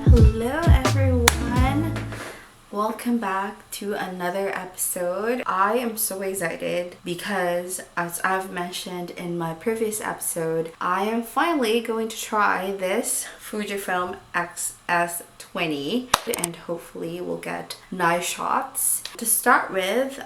Hello everyone, welcome back to another episode. I am so excited because, as I've mentioned in my previous episode, I am finally going to try this FUJIFILM X-S20 and hopefully we'll get nice shots. To start with,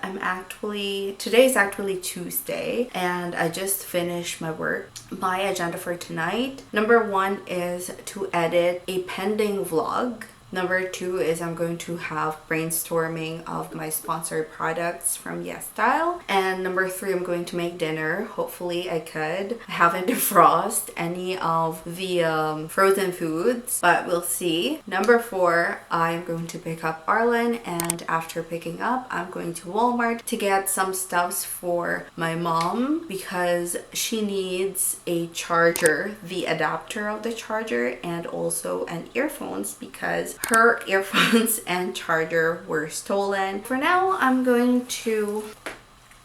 today is actually Tuesday and I just finished my work. My agenda for tonight, number 1 is to edit a pending vlog. Number 2 is I'm going to have brainstorming of my sponsored products from Yes Style. And number 3, I'm going to make dinner. Hopefully I could. I haven't defrosted any of the frozen foods, but we'll see. Number 4, I'm going to pick up Arlen, and after picking up, I'm going to Walmart to get some stuffs for my mom because she needs a charger, the adapter of the charger, and also an earphones because her earphones and charger were stolen. For now, I'm going to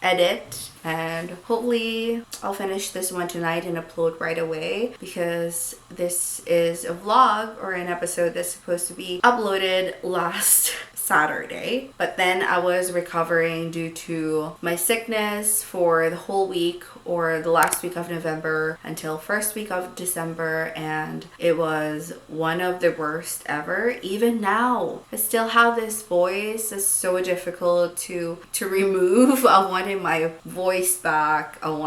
edit and hopefully I'll finish this one tonight and upload right away because this is a vlog or an episode that's supposed to be uploaded last Saturday, but then I was recovering due to my sickness for the whole week or the last week of November until first week of December, and it was one of the worst ever. Even now I still have this voice. It's so difficult to remove. I wanted my voice back. I'm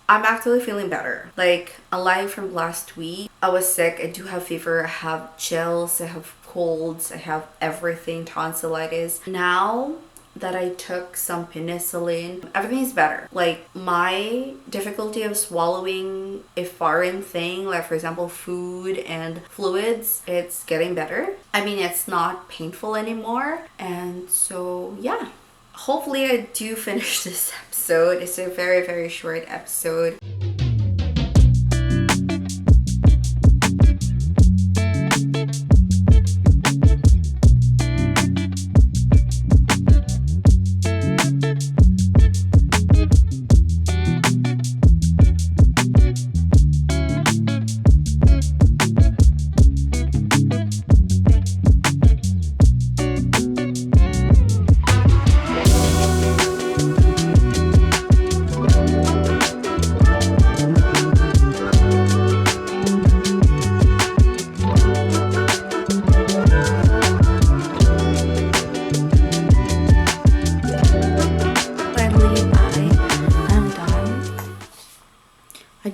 actually feeling better. Like, unlike from last week, I was sick. I do have fever, I have chills, I have colds, I have everything, tonsillitis. Now that I took some penicillin, everything's better. Like, my difficulty of swallowing a foreign thing, like for example food and fluids, it's getting better. I mean, it's not painful anymore. And so yeah, hopefully I do finish this episode. It's a very, very short episode.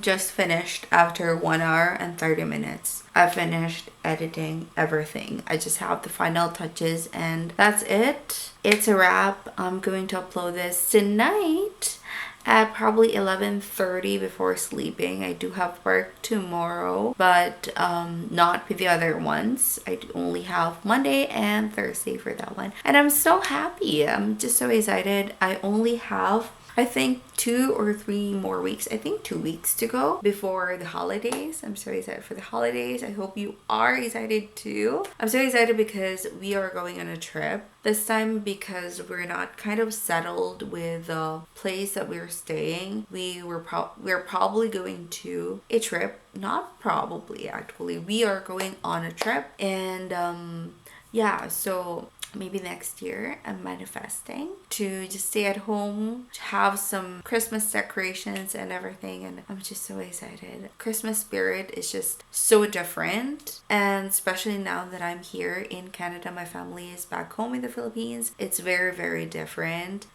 Just finished after 1 hour and 30 minutes. I finished editing everything. I just have the final touches and that's it. It's a wrap. I'm going to upload this tonight at probably 11:30 before sleeping. I do have work tomorrow, but not with the other ones. I only have Monday and Thursday for that one. And I'm so happy. I'm just so excited. I only have, I think, 2 or 3 more weeks. I think 2 weeks to go before the holidays. I'm so excited for the holidays. I hope you are excited too. I'm so excited because we are going on a trip. This time because we're not kind of settled with the place that we're staying. We're probably going to a trip. Not probably, actually. We are going on a trip. And yeah, so maybe next year. I'm manifesting to just stay at home, to have some Christmas decorations and everything, and I'm just so excited. Christmas spirit is just so different, and especially now that I'm here in Canada, my family is back home in the Philippines. It's very different.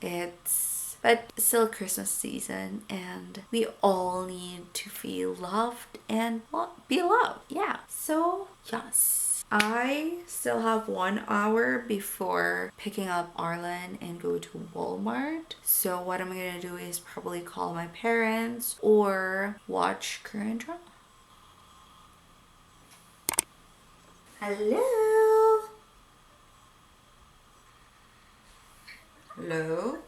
But still Christmas season, and we all need to feel loved and be loved. Yeah. So yes, I still have 1 hour before picking up Arlen and go to Walmart. So what I'm gonna do is probably call my parents or watch Korean drama. Hello. Hello.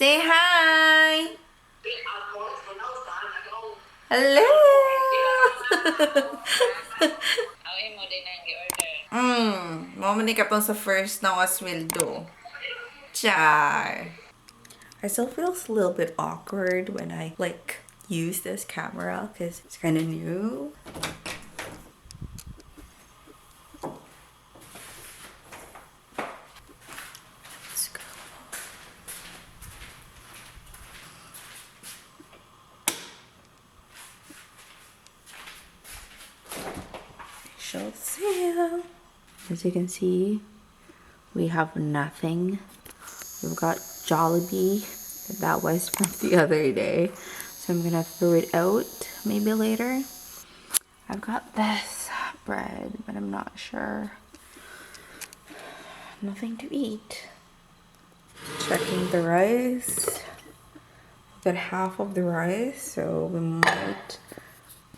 Say hi. Hello. Mama ni kapon sa first na sweldo. Char. I still feel a little bit awkward when I like use this camera because it's kind of new. Sale. As you can see, we have nothing. We've got Jollibee. That was from the other day, so I'm gonna throw it out maybe later. I've got this bread, but I'm not sure. Nothing to eat. Checking the rice. Got half of the rice, so we might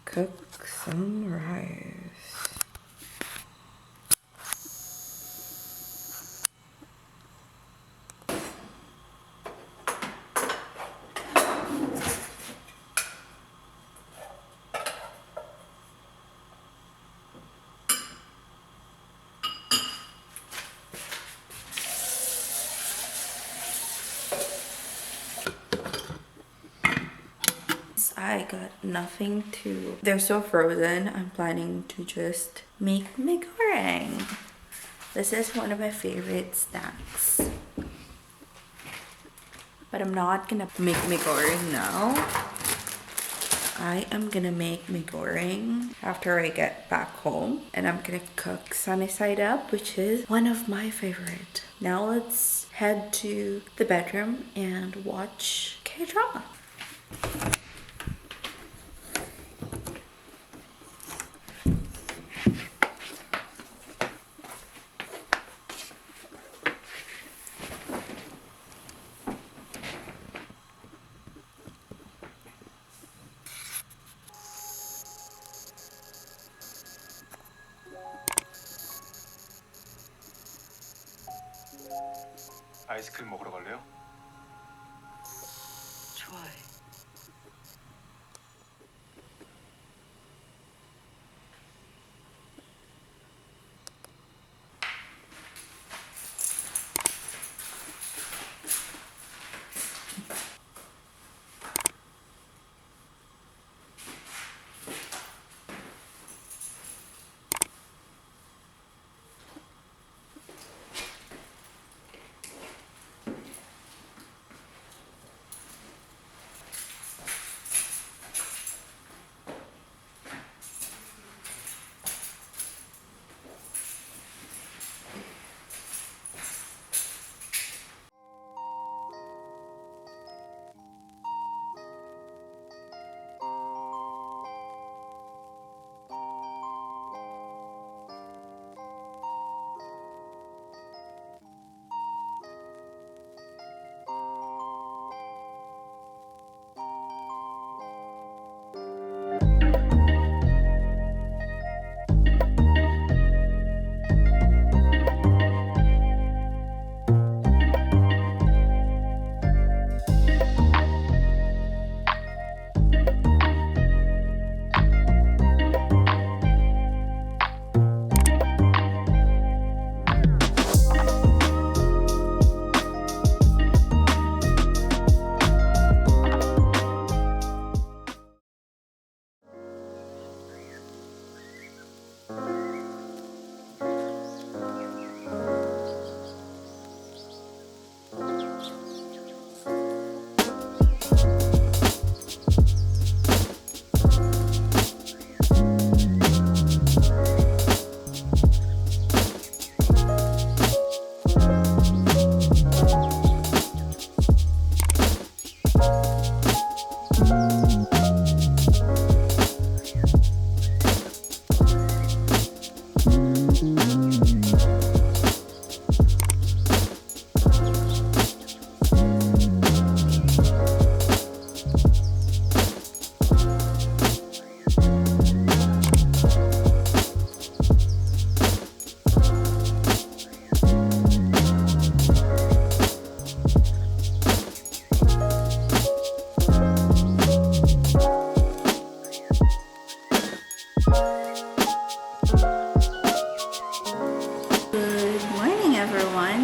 cook some rice. I got nothing to... They're so frozen. I'm planning to just make mi goreng. This is one of my favorite snacks. But I'm not gonna make mi goreng now. I am gonna make mi goreng after I get back home. And I'm gonna cook sunny side up, which is one of my favorite. Now let's head to the bedroom and watch K-drama. 아이스크림 먹으러 갈래요? 좋아해.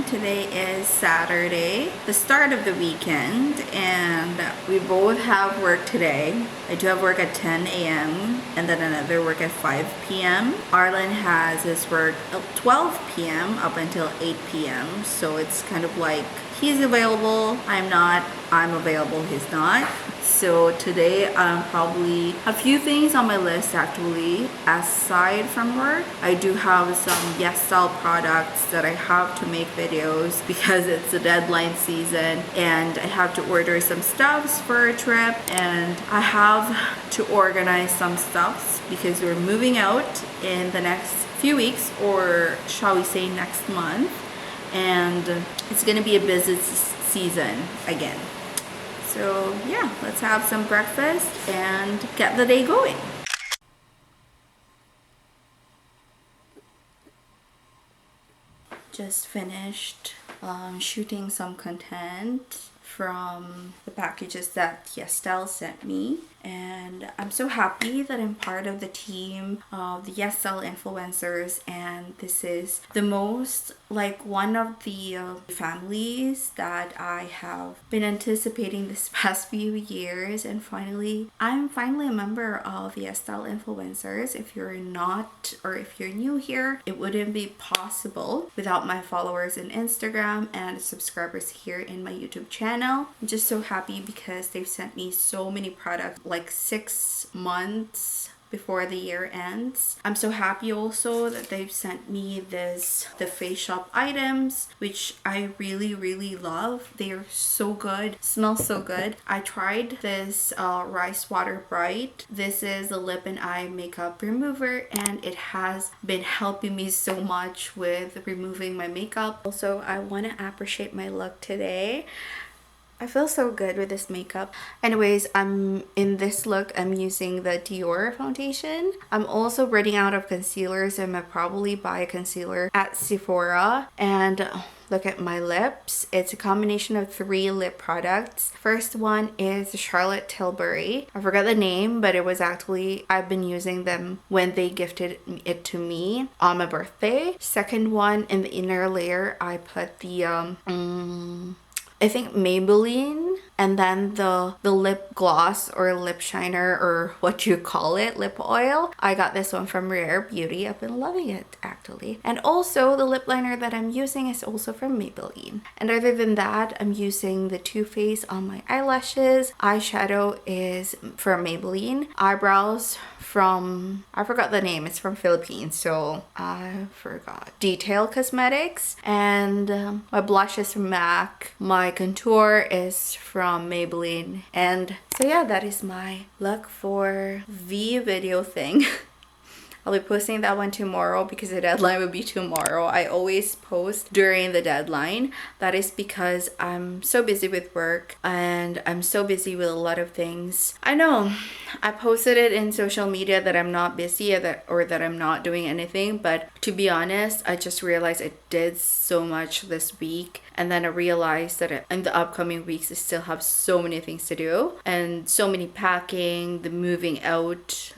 Today is Saturday, the start of the weekend, and we both have work today. I do have work at 10 a.m. and then another work at 5 p.m. Arlen has his work at 12 p.m. up until 8 p.m. So it's kind of like he's available, I'm not, I'm available, he's not. So today probably a few things on my list actually aside from work. I do have some Yes Style products that I have to make videos because it's the deadline season, and I have to order some stuffs for a trip, and I have to organize some stuffs because we're moving out in the next few weeks, or shall we say next month, and it's gonna be a busy season again. So yeah, let's have some breakfast and get the day going. Just finished shooting some content from the packages that Yes Style sent me, and I'm so happy that I'm part of the team of the Yes Style influencers, and this is the most like one of the families that I have been anticipating this past few years, and I'm finally a member of the Yes Style influencers. If you're not, or if you're new here, it wouldn't be possible without my followers in Instagram and subscribers here in my YouTube channel. I'm just so happy because they've sent me so many products like 6 months before the year ends. I'm so happy also that they've sent me the Faceshop items, which I really love. They're so good, smell so good. I tried this Rice Water Bright. This is a lip and eye makeup remover, and it has been helping me so much with removing my makeup. Also, I want to appreciate my look today. I feel so good with this makeup. Anyways, in this look, I'm using the Dior foundation. I'm also running out of concealers, so I'm gonna probably buy a concealer at Sephora. And look at my lips. It's a combination of 3 lip products. First one is the Charlotte Tilbury. I forgot the name, but it was actually, I've been using them when they gifted it to me on my birthday. Second one, in the inner layer, I put the I think Maybelline, and then the lip gloss or lip shiner, or what you call it, lip oil. I got this one from Rare Beauty. I've been loving it actually. And also the lip liner that I'm using is also from Maybelline. And other than that, I'm using the Too Faced on my eyelashes. Eyeshadow is from Maybelline. Eyebrows from, I forgot the name, it's from Philippines, so I forgot. Detail Cosmetics. And my blush is from MAC. My contour is from Maybelline. And so yeah, that is my look for the video thing. I'll be posting that one tomorrow because the deadline will be tomorrow. I always post during the deadline. That is because I'm so busy with work and I'm so busy with a lot of things. I know I posted it in social media that I'm not busy or that I'm not doing anything, but to be honest, I just realized I did so much this week, and then I realized that in the upcoming weeks I still have so many things to do and so many packing, the moving out.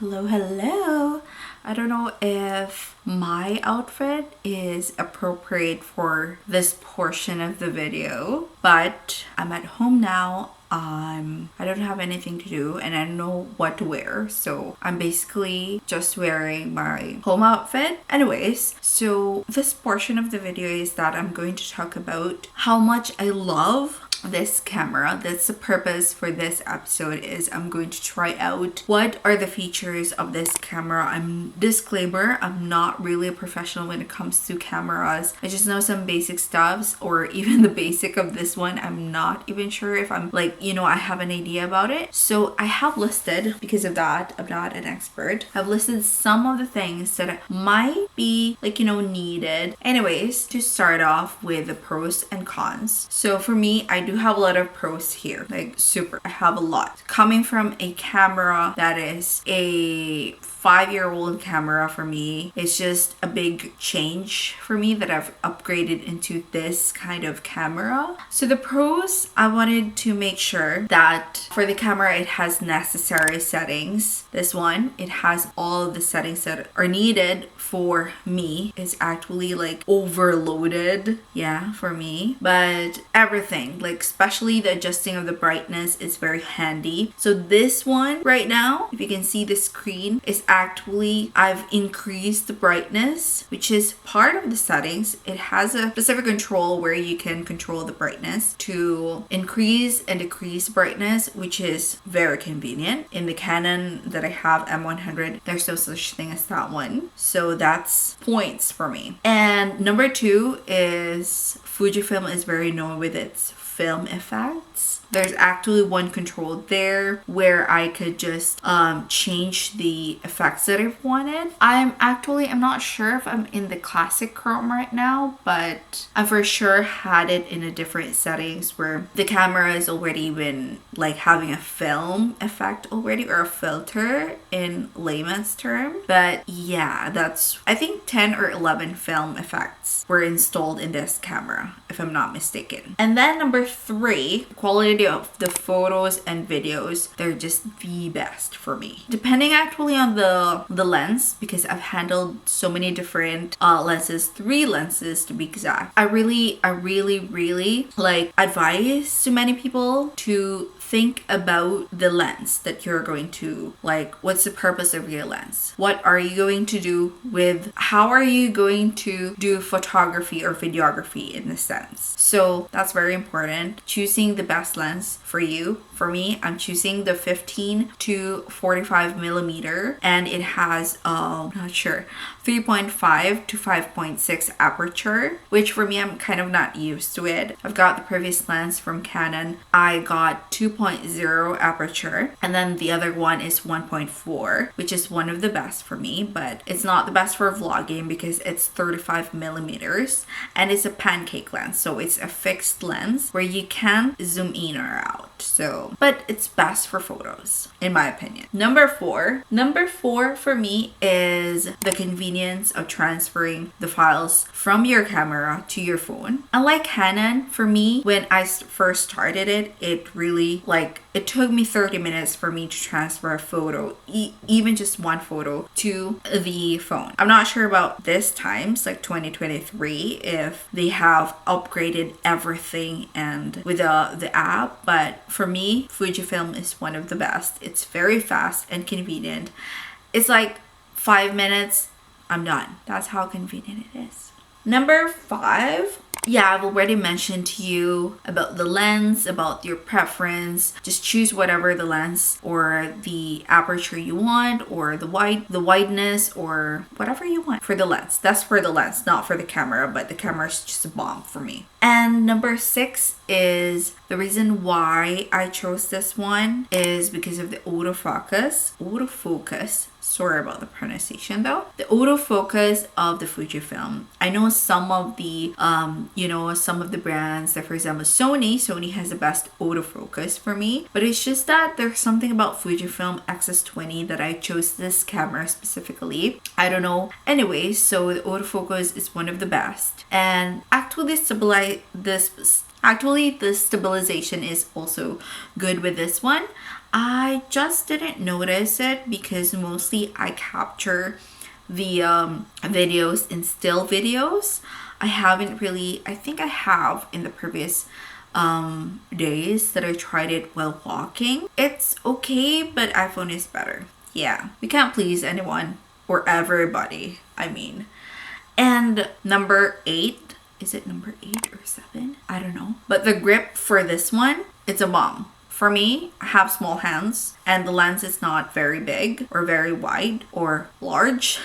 Hello. I don't know if my outfit is appropriate for this portion of the video, but I'm at home now. I don't have anything to do and I don't know what to wear, so I'm basically just wearing my home outfit. Anyways, so this portion of the video is that I'm going to talk about how much I love this camera. That's the purpose for this episode, is I'm going to try out what are the features of this camera. Disclaimer, I'm not really a professional when it comes to cameras. I just know some basic stuffs, or even the basic of this one. I'm not even sure if I'm like, I have an idea about it. So I have listed, because of that, I'm not an expert, I've listed some of the things that might be like, needed. Anyways, to start off with the pros and cons. So for me, I do do have a lot of pros here, like super. I have a lot. Coming from a camera that is a 5-year-old camera for me, it's just a big change for me that I've upgraded into this kind of camera. So the pros, I wanted to make sure that for the camera it has necessary settings. This one, it has all of the settings that are needed for me. It's actually like overloaded, yeah, for me. But everything, like especially the adjusting of the brightness, is very handy. So this one right now, if you can see the screen, is actually, I've increased the brightness, which is part of the settings. It has a specific control where you can control the brightness to increase and decrease brightness, which is very convenient. In the Canon that I have, M100, there's no such thing as that one. So that's points for me. And number 2 is Fujifilm is very known with its film effects. There's actually one control there where I could just change the effects that I wanted. I'm not sure if I'm in the classic Chrome right now, but I for sure had it in a different settings where the camera is already been like having a film effect already, or a filter in layman's term. But yeah, that's, I think 10 or 11 film effects were installed in this camera, if I'm not mistaken. And then number 3, quality of the photos and videos, they're just the best for me. Depending actually on the lens, because I've handled so many different lenses, 3 lenses to be exact. I really like advise to many people to think about the lens that you're going to, like, what's the purpose of your lens? What are you going to do with, how are you going to do photography or videography in a sense? So that's very important. Choosing the best lens for you. For me, I'm choosing the 15 to 45 millimeter, and it has, I'm not sure, 3.5 to 5.6 aperture, which for me, I'm kind of not used to it. I've got the previous lens from Canon. I got 2.0 aperture, and then the other one is 1.4, which is one of the best for me, but it's not the best for vlogging because it's 35 millimeters and it's a pancake lens. So it's a fixed lens where you can zoom in or out. So, but it's best for photos, in my opinion. Number 4 for me is the convenience of transferring the files from your camera to your phone. Unlike Canon, for me, when I first started it, it really, like, it took me 30 minutes for me to transfer a photo, even just one photo, to the phone. I'm not sure about this times, like 2023, if they have upgraded everything and with the app, but for me, Fujifilm is one of the best. It's very fast and convenient. It's like 5 minutes, I'm done. That's how convenient it is. Number 5, yeah, I've already mentioned to you about the lens, about your preference. Just choose whatever the lens or the aperture you want, or the wideness, or whatever you want for the lens. That's for the lens, not for the camera, but the camera is just a bomb for me. And number 6 is the reason why I chose this one is because of the autofocus. Sorry about the pronunciation though. The autofocus of the Fujifilm. I know some of the, some of the brands, like for example, Sony has the best autofocus for me, but it's just that there's something about Fujifilm X-S20 that I chose this camera specifically. I don't know. Anyways, so the autofocus is one of the best. And actually the stabilization is also good with this one. I just didn't notice it because mostly I capture the videos in still videos. I haven't really, I think I have in the previous days that I tried it while walking. It's okay, but iPhone is better. Yeah, we can't please anyone or everybody, I mean. And number 8, is it number 8 or 7? I don't know. But the grip for this one, it's a bomb. For me, I have small hands and the lens is not very big or very wide or large.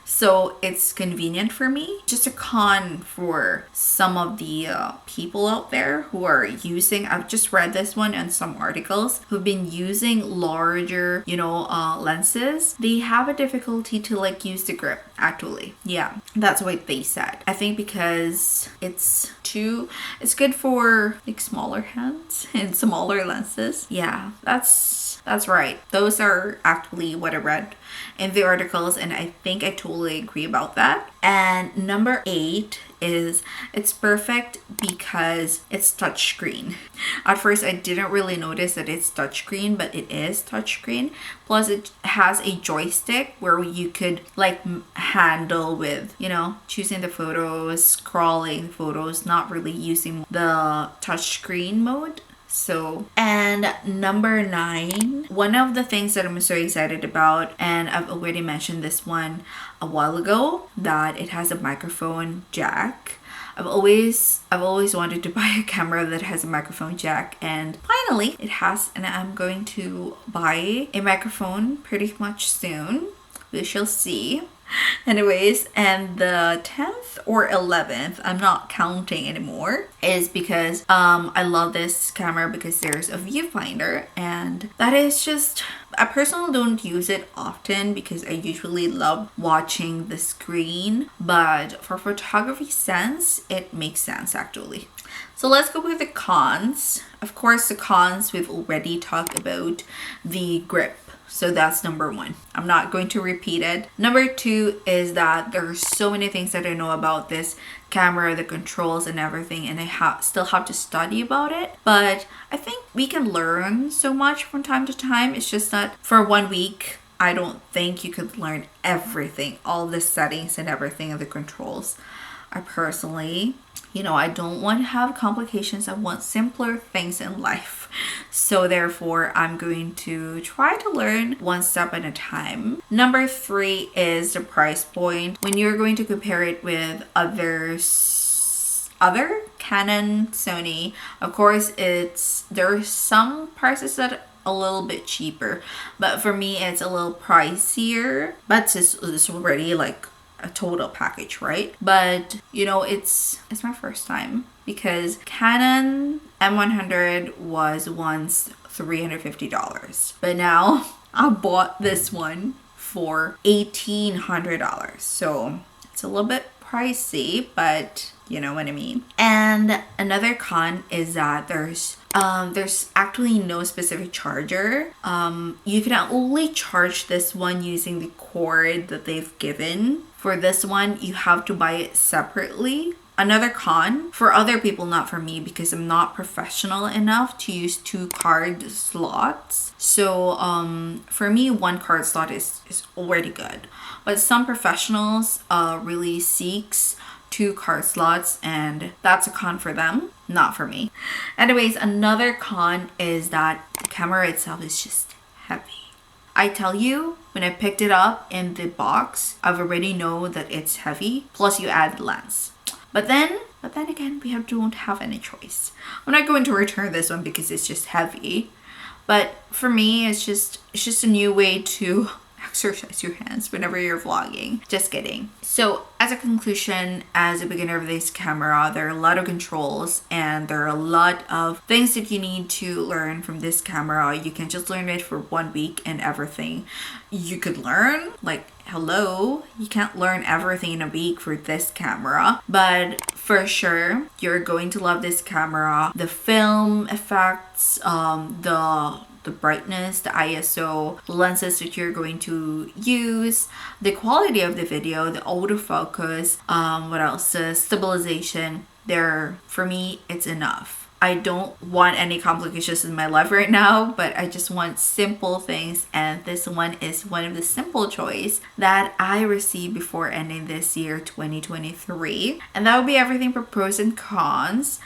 so it's convenient for me. Just a con for some of the people out there who are using, I've just read this one in some articles, who've been using larger, lenses. They have a difficulty to like use the grip actually. Yeah, that's what they said. I think because it's good for like smaller hands and smaller lenses. Yeah, that's right. Those are actually what I read in the articles, and I think I totally agree about that. And number 8 is it's perfect because it's touchscreen. At first I didn't really notice that it's touchscreen, but it is touchscreen. Plus it has a joystick where you could like handle with, choosing the photos, scrolling the photos, not really using the touchscreen mode. So, and number 9, one of the things that I'm so excited about, and I've already mentioned this one a while ago, that it has a microphone jack. I've always wanted to buy a camera that has a microphone jack, and finally it has, and I'm going to buy a microphone pretty much soon. We shall see. Anyways, and the 10th or 11th, I'm not counting anymore, is because I love this camera because there's a viewfinder, and that is just, I personally don't use it often because I usually love watching the screen, but for photography sense, it makes sense actually. So let's go with the cons. Of course, the cons we've already talked about, the grip. So that's number 1. I'm not going to repeat it. Number 2 is that there are so many things that I know about this camera, the controls and everything, and I still have to study about it. But I think we can learn so much from time to time. It's just that for 1 week, I don't think you could learn everything, all the settings and everything of the controls. I personally, I don't want to have complications. I want simpler things in life. So therefore, I'm going to try to learn one step at a time. Number 3 is the price point. When you're going to compare it with other Canon, Sony, of course, there are some prices that are a little bit cheaper, but for me, it's a little pricier. But it's already like a total package, right? But it's my first time because Canon M100 was once $350, but now I bought this one for $1,800, so it's a little bit pricey, but you know what I mean. And another con is that there's actually no specific charger. You can only charge this one using the cord that they've given. For this one, you have to buy it separately. Another con for other people, not for me, because I'm not professional enough to use 2 card slots. So for me, 1 card slot is already good. But some professionals really seeks 2 card slots, and that's a con for them, not for me. Anyways, another con is that the camera itself is just heavy. I tell you, when I picked it up in the box, I've already know that it's heavy, plus you add the lens. But then again, we don't have any choice. I'm not going to return this one because it's just heavy. But for me, it's just a new way to exercise your hands whenever you're vlogging. Just kidding. So as a conclusion, as a beginner of this camera, there are a lot of controls and there are a lot of things that you need to learn from this camera. You can just learn it for 1 week and everything you could learn. Like, hello, you can't learn everything in a week for this camera, but for sure you're going to love this camera. The film effects, the brightness, the ISO, the lenses that you're going to use, the quality of the video, the autofocus, what else, stabilization. For me, it's enough. I don't want any complications in my life right now, but I just want simple things, and this one is one of the simple choice that I received before ending this year 2023. And that would be everything for pros and cons.